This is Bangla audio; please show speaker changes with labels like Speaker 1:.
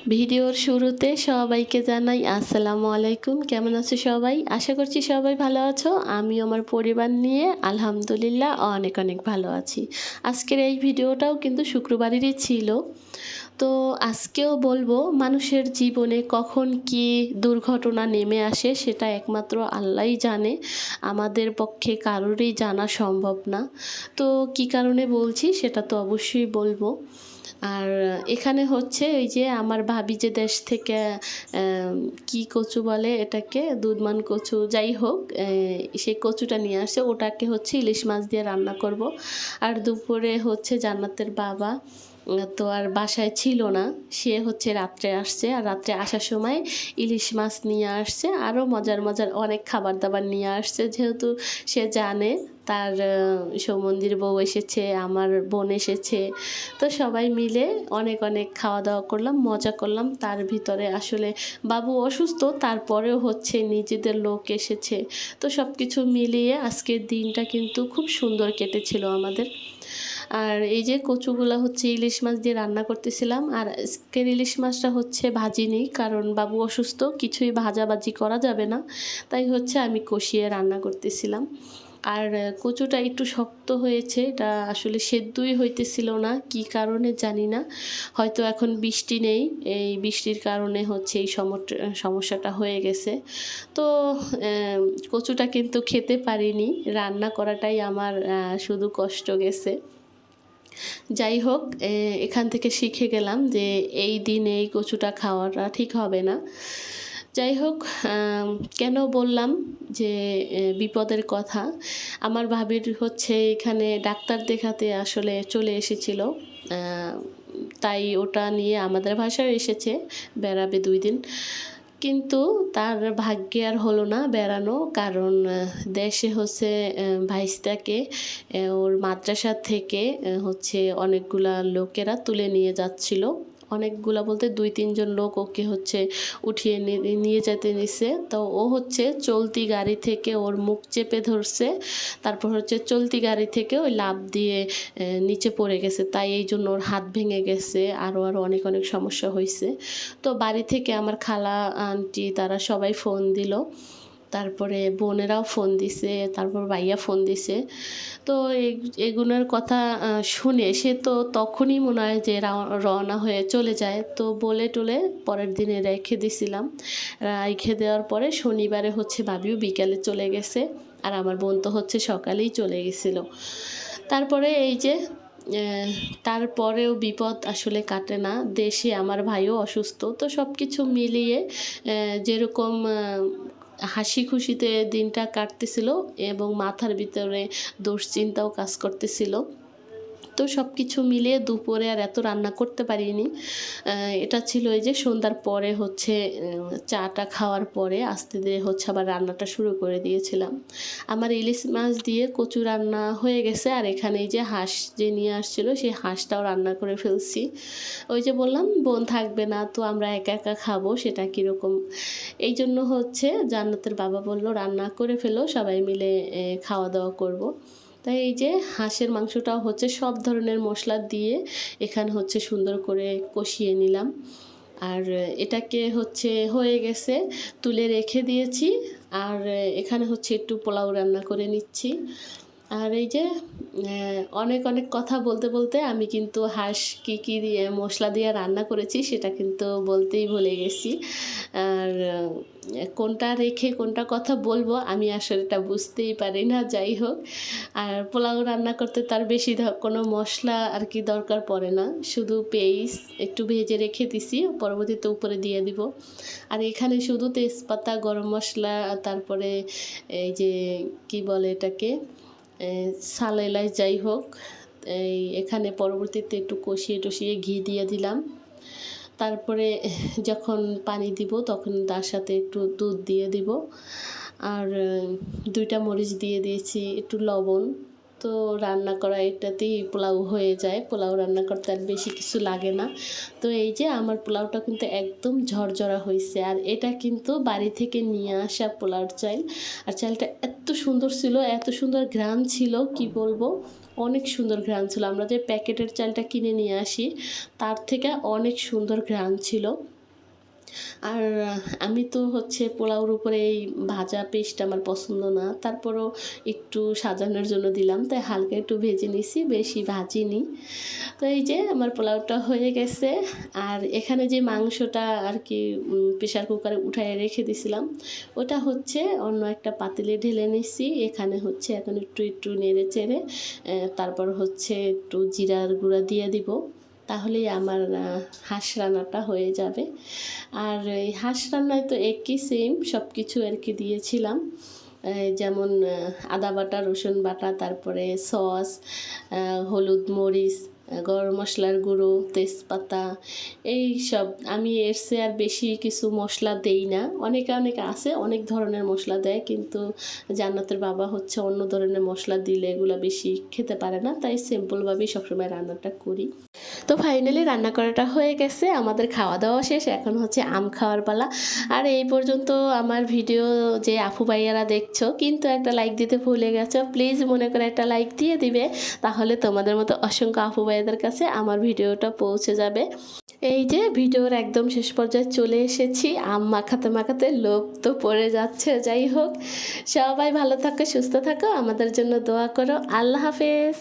Speaker 1: ভিডিওর শুরুতে সবাইকে জানাই আসসালামু আলাইকুম। কেমন আছো সবাই? আশা করছি সবাই ভালো আছো। আমি আমার পরিবার নিয়ে আলহামদুলিল্লাহ অনেক অনেক ভালো আছি। আজকের এই ভিডিওটাও কিন্তু শুক্রবারেরই ছিল। তো আজকেও বলবো মানুষের জীবনে কখন কী দুর্ঘটনা নেমে আসে সেটা একমাত্র আল্লাহই জানে। আমাদের পক্ষে কারোরই জানা সম্ভব না। তো কী কারণে বলছি সেটা তো অবশ্যই বলবো। আর এখানে হচ্ছে ওই যে আমার ভাবি যে দেশ থেকে কি কচু বলে এটাকে, দুধমান কচু যাই হোক, সেই কচুটা নিয়ে আসে, ওটাকে হচ্ছে ইলিশ মাছ দিয়ে রান্না করব। আর দুপুরে হচ্ছে জান্নাতের বাবা তো আর বাসায় ছিল না, সে হচ্ছে রাত্রে আসছে, আর রাত্রে আসার সময় ইলিশ মাছ নিয়ে আসছে, আরও মজার মজার অনেক খাবার দাবার নিয়ে আসছে, যেহেতু সে জানে তার সৌমন্দির বউ এসেছে, আমার বোন এসেছে। তো সবাই মিলে অনেক অনেক খাওয়া দাওয়া করলাম, মজা করলাম। তার ভিতরে আসলে বাবু অসুস্থ, তারপরেও হচ্ছে নিজেদের লোক এসেছে। তো সব কিছু মিলিয়ে আজকের দিনটা কিন্তু খুব সুন্দর কেটেছিল আমাদের। আর এই যে কচুগুলা হচ্ছে ইলিশ মাছ দিয়ে রান্না করতেছিলাম। আর আজকের ইলিশ মাছটা হচ্ছে ভাজিনি, কারণ বাবু অসুস্থ, কিছুই ভাজাভাজি করা যাবে না, তাই হচ্ছে আমি কষিয়ে রান্না করতেছিলাম। আর কচুটা একটু শক্ত হয়েছে, এটা আসলে সেদ্ধই হইতেছিল না, কি কারণে জানি না। হয়তো এখন বৃষ্টি নেই, এই বৃষ্টির কারণে হচ্ছে এই সমস্যাটা হয়ে গেছে। তো কচুটা কিন্তু খেতে পারিনি, রান্না করাটাই আমার শুধু কষ্ট গেছে। যাই হোক, এখান থেকে শিখে গেলাম যে এই দিনে এই কচুটা খাওয়াটা ঠিক হবে না। যাই হোক, কেন বললাম যে বিপদের কথা, আমার ভাবির হচ্ছে এখানে ডাক্তার দেখাতে আসলে চলে এসেছিল, তাই ওটা নিয়ে আমাদের বাসায় এসেছে, বেড়াবে 2 দিন। কিন্তু তার ভাগ্যে আর হলো না বেড়ানো, কারণ দেশে হচ্ছে ভাইস্তাকে ওর মাদ্রাসা থেকে হচ্ছে অনেকগুলা লোকেরা তুলে নিয়ে যাচ্ছিল। অনেকগুলা বলতে 2-3 জন লোক ওকে হচ্ছে উঠিয়ে নিয়ে যেতে নিছে। তো ও হচ্ছে চলতি গাড়ি থেকে ওর মুখ চেপে ধরছে, তারপর হচ্ছে চলতি গাড়ি থেকে ওই লাফ দিয়ে নিচে পড়ে গেছে, তাই এই জন্য ওর হাত ভেঙে গেছে, আরও অনেক অনেক সমস্যা হয়েছে। তো বাড়ি থেকে আমার খালা আন্টি তারা সবাই ফোন দিল, তারপরে বোনেরাও ফোন দিছে, তারপর ভাইয়া ফোন দিছে। তো এগুলোর কথা শুনে সে তো তখনই মনে হয় যে রওনা হয়ে চলে যায়। তো বলে টলে পরের দিনে রেখে দিছিলাম, রেখে দেওয়ার পরে শনিবারে হচ্ছে ভাবিও বিকালে চলে গেছে, আর আমার বোন তো হচ্ছে সকালেই চলে গেছিলো। তারপরে এই যে তারপরেও বিপদ আসলে কাটে না, দেশে আমার ভাইও অসুস্থ। তো সব কিছু মিলিয়ে যেরকম হাসি খুশিতে দিনটা কাটতেছিল এবং মাথার ভিতরে দুশ্চিন্তাও কাজ করতেছিল। তো সব কিছু মিলিয়ে দুপুরে আর এত রান্না করতে পারিনি। এটা ছিল এই যে সন্ধ্যার পরে হচ্ছে চাটা খাওয়ার পরে আস্তে ধীরে হচ্ছে আবার রান্নাটা শুরু করে দিয়েছিলাম। আমার ইলিশ মাছ দিয়ে কচু রান্না হয়ে গেছে, আর এখানে এই যে হাঁস যে নিয়ে আসছিল সেই হাঁসটাও রান্না করে ফেলছি। ওই যে বললাম বোন থাকবে না, তো আমরা একা একা খাবো, সেটা কীরকম, এই জন্য হচ্ছে জান্নাতের বাবা বলল রান্না করে ফেলো, সবাই মিলে খাওয়া দাওয়া করব। তাই এই যে হাঁসের মাংসটাও হচ্ছে সব ধরনের মশলা দিয়ে এখানে হচ্ছে সুন্দর করে কষিয়ে নিলাম। আর এটাকে হচ্ছে হয়ে গেছে, তুলে রেখে দিয়েছি। আর এখানে হচ্ছে একটু পোলাও রান্না করে নিচ্ছি। আর এই যে অনেক অনেক কথা বলতে বলতে আমি কিন্তু হাঁস কী দিয়ে মশলা দিয়ে রান্না করেছি সেটা কিন্তু বলতেই ভুলে গেছি। আর কোনটা রেখে কোনটা কথা বলবো আমি আসলে এটা বুঝতেই পারি না। যাই হোক, আর পোলাও রান্না করতে তার বেশি কোনো মশলা আর কি দরকার পড়ে না, শুধু পেঁয়াজ একটু ভেজে রেখে দিছি, পরবর্তীতে উপরে দিয়ে দিব। আর এখানে শুধু তেজপাতা, গরম মশলা, তারপরে এই যে কি বলে এটাকে, সাল এলাচ যাই হোক, এখানে পরবর্তীতে একটু কষিয়ে টষিয়ে ঘি দিয়ে দিলাম। তারপরে যখন পানি দিব তখন তার সাথে একটু দুধ দিয়ে দিব, আর 2টা মরিচ দিয়ে দিয়েছি, একটু লবণ। তো রান্না করা এটাতেই পোলাও হয়ে যায়, পোলাও রান্না করতে আর বেশি কিছু লাগে না। তো এই যে আমার পোলাওটা কিন্তু একদম ঝরঝরা হয়েছে, আর এটা কিন্তু বাড়ি থেকে নিয়ে আসা পোলাওর চাল। আর চালটা এত সুন্দর ছিল, এত সুন্দর ঘ্রাণ ছিল কি বলবো, অনেক সুন্দর ঘ্রাণ ছিল। আমরা যে প্যাকেটের চালটা কিনে নিয়ে আসি তার থেকে অনেক সুন্দর ঘ্রাণ ছিল। আর আমি তো হচ্ছে পোলাওর উপরে এই ভাজা পেস্ট আমার পছন্দ না, তারপরও একটু সাজানোর জন্য দিলাম, তাই হালকা একটু ভেজে নিছি, বেশি ভাজিনি। তো এই যে আমার পোলাওটা হয়ে গেছে। আর এখানে যে মাংসটা আর কি প্রেশার কুকারে উঠায় রেখে দিছিলাম, ওটা হচ্ছে অন্য একটা পাতিলে ঢেলে নিছি। এখানে হচ্ছে এখন একটু একটু নেড়ে চেড়ে তারপর হচ্ছে একটু জিরার গুঁড়া দিয়ে দিব, তাহলেই আমার হাঁস রান্নাটা হয়ে যাবে। আর এই হাঁস রান্নায় তো একই সেম সব কিছু আর কি দিয়েছিলাম, যেমন আদা বাটা, রসুন বাটা, তারপরে সস, হলুদ, মরিচ, গরম মশলার গুঁড়ো, তেজপাতা, এই সব। আমি এর চেয়ে আর বেশি কিছু মশলা দেই না। অনেকে আছে অনেক ধরনের মশলা দেয়, কিন্তু জান্নাতের বাবা হচ্ছে অন্য ধরনের মশলা দিলে এগুলো বেশি খেতে পারে না, তাই সিম্পলভাবেই সবসময় রান্নাটা করি। তো ফাইনালি রান্না করাটা হয়ে গেছে, আমাদের খাওয়া দাওয়া শেষ, এখন হচ্ছে আম খাওয়ার পালা। আর এই পর্যন্ত আমার ভিডিও যে আপু ভাইয়ারা দেখছো কিন্তু একটা লাইক দিতে ভুলে গেছো, প্লিজ মনে করে একটা লাইক দিয়ে দিবে, তাহলে তোমাদের মতো অসংখ্য আপু ভাইয়াদের কাছে আমার ভিডিওটা পৌঁছে যাবে। এই যে ভিডিওর একদম শেষ পর্যায়ে চলে এসেছি, আম মাখাতে মাখাতে লোভ তো পড়ে যাচ্ছে। যাই হোক, সবাই ভালো থাকো, সুস্থ থাকো, আমাদের জন্য দোয়া করো। আল্লাহ হাফেজ।